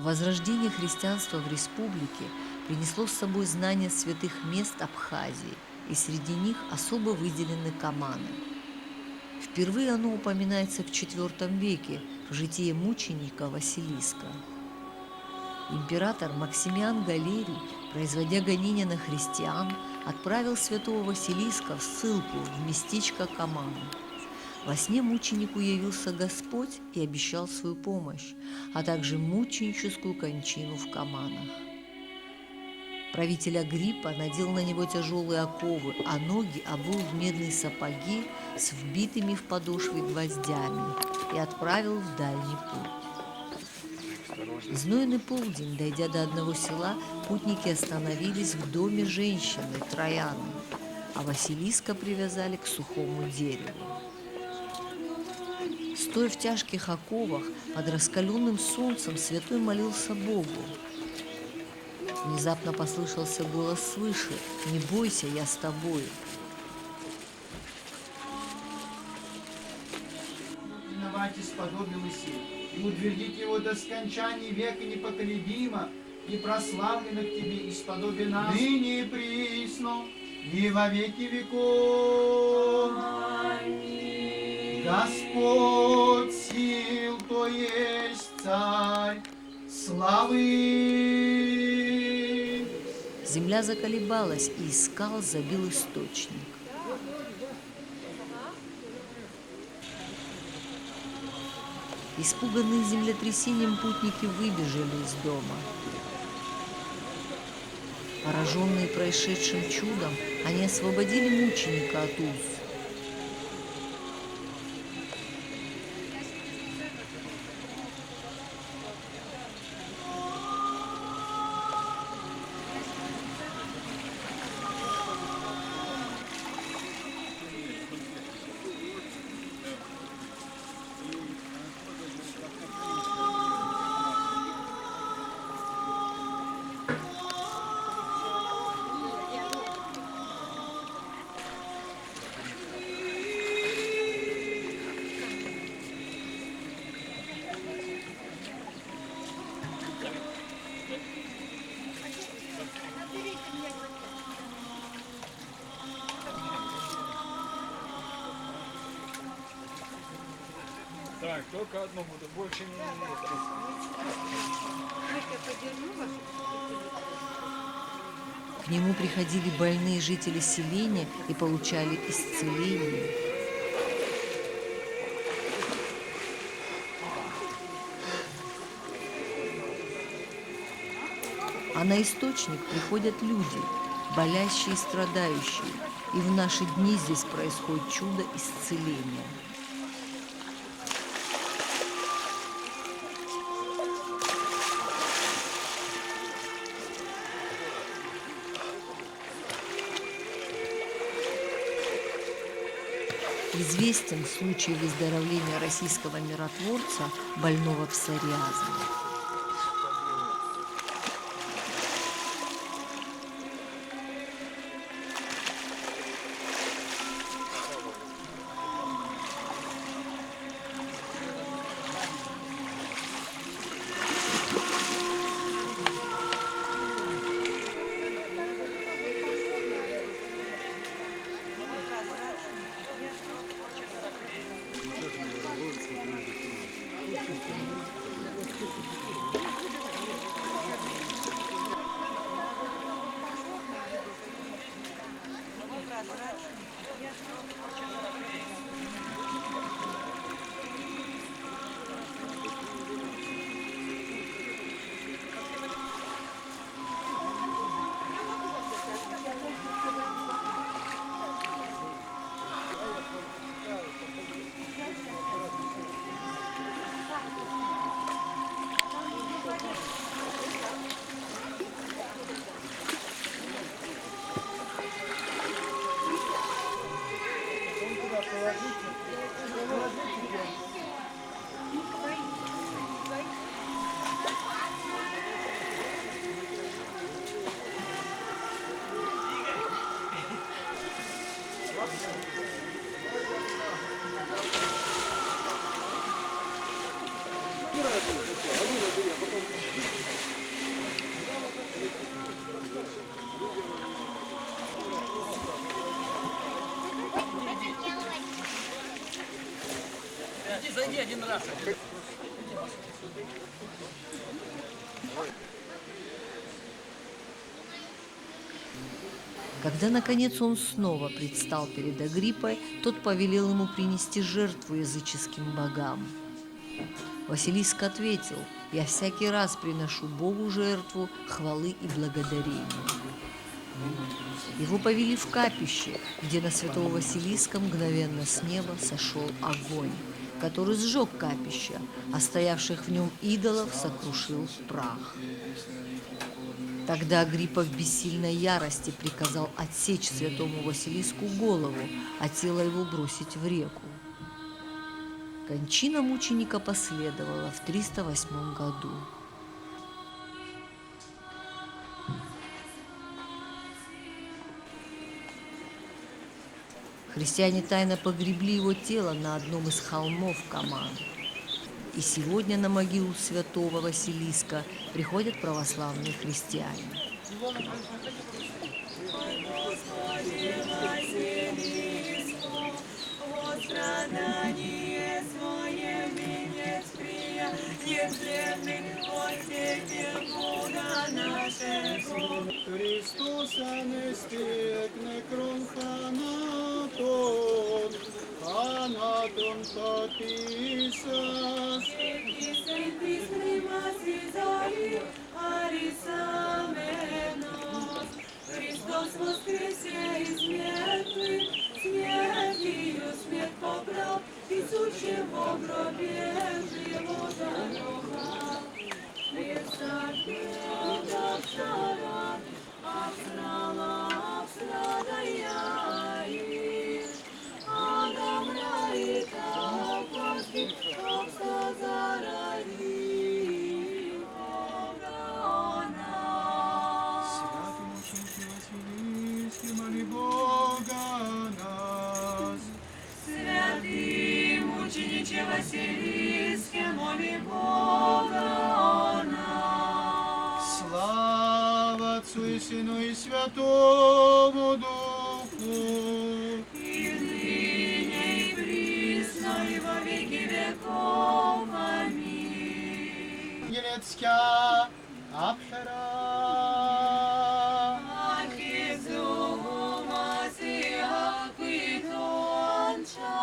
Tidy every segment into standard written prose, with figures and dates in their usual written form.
Возрождение христианства в республике принесло с собой знание святых мест Абхазии, и среди них особо выделены Каманы. Впервые оно упоминается в IV веке в житии мученика Василиска. Император Максимиан Галерий, производя гонения на христиан, отправил святого Василиска в ссылку в местечко Каманы. Во сне мученику явился Господь и обещал свою помощь, а также мученическую кончину в Каманах. Правитель Агриппа надел на него тяжелые оковы, а ноги обул в медные сапоги с вбитыми в подошвы гвоздями и отправил в дальний путь. В знойный полдень, дойдя до одного села, путники остановились в доме женщины Трояны, а Василиска привязали к сухому дереву. Стоя в тяжких оковах, под раскаленным солнцем, святой молился Богу. Внезапно послышался голос свыше: «Не бойся, я с тобою». Сподобилось и утвердить его до скончания века непоколебимо, и прославлено к тебе исподобие нас, ныне и присно, и во веки веков. Аминь. Господь сил, то есть Царь славы. Земля заколебалась, и из скал забил источник. Испуганные землетрясением путники выбежали из дома. Пораженные происшедшим чудом, они освободили мученика от уз. Так, только одно буду, больше не надо. К нему приходили больные жители селения и получали исцеление. А на источник приходят люди, болящие и страдающие, и в наши дни здесь происходит чудо исцеления. Известен случай выздоровления российского миротворца, больного псориазом. зайди один раз. Когда, наконец, он снова предстал перед Агриппой, тот повелел ему принести жертву языческим богам. Василиск ответил: «Я всякий раз приношу Богу жертву хвалы и благодарения». Его повели в капище, где на святого Василиска мгновенно с неба сошел огонь, который сжег капище, а стоявших в нем идолов сокрушил в прах. Тогда Агриппа в бессильной ярости приказал отсечь святому Василиску голову, а тело его бросить в реку. Кончина мученика последовала в 308 году. Христиане тайно погребли его тело на одном из холмов Каман. И сегодня на могилу святого Василиска приходят православные христиане. Христос анестек некрон ханатон, ханатон паписас. Христос воскресе из мертвых, смертью смерть побрал, и сущего в гробе живота нога. Пресадил до цара, обсрада я их, Адам раита, паски, обсазарави. Василиске, моли Бога о нас. Слава Отцу и Сыну и Святому Духу, И ныне, и присно, и во веки веков. Аминь. Елецкя Абхара. Ахизу Масия Квитонча,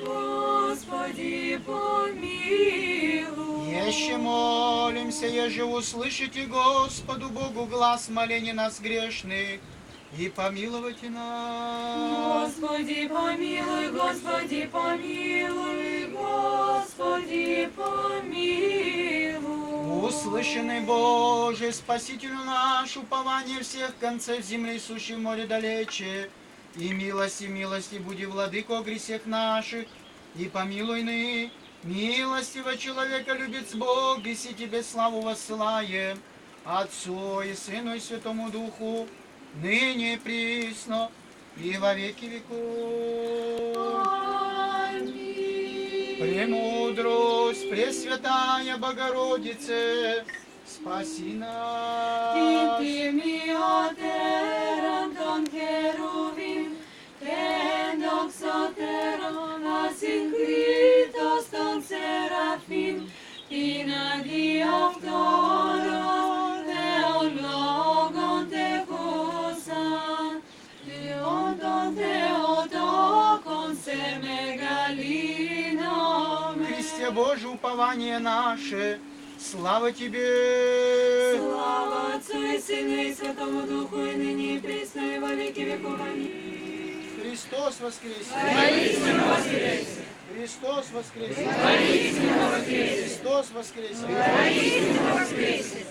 Господи, помилуй. Еще молимся, еже услышите Господу Богу глаз моления нас грешных, и помилуйте нас. Господи, помилуй, Господи, помилуй, Господи, помилуй. Услышанный Боже, Спасителю наш, упование всех концев земли, сущий в море далече, и милости буди, владыко, о грехах наших, и помилуй ны. Милостиво человека любит Бог, и си тебе славу воссылаем, Отцу и Сыну и Святому Духу, ныне и присно, и во веки веков. Аминь. Премудрость, Пресвятая Богородице, спаси нас. Intimi oteram ton cheruvim, ten doxoteron asinclitos ton serafim, tina dioptoros, theon logon techosan, theon ton theotokon se megalinom. Христе Божий, упование наше, слава Тебе! Слава Отцу и Сыну и Святому Духу, и ныне и присно, и во веки веков. Аминь. Христос воскресе! Воистину воскресе! Христос воскресе! Воистину воскресе! Христос воскресе! Воистину воскресе!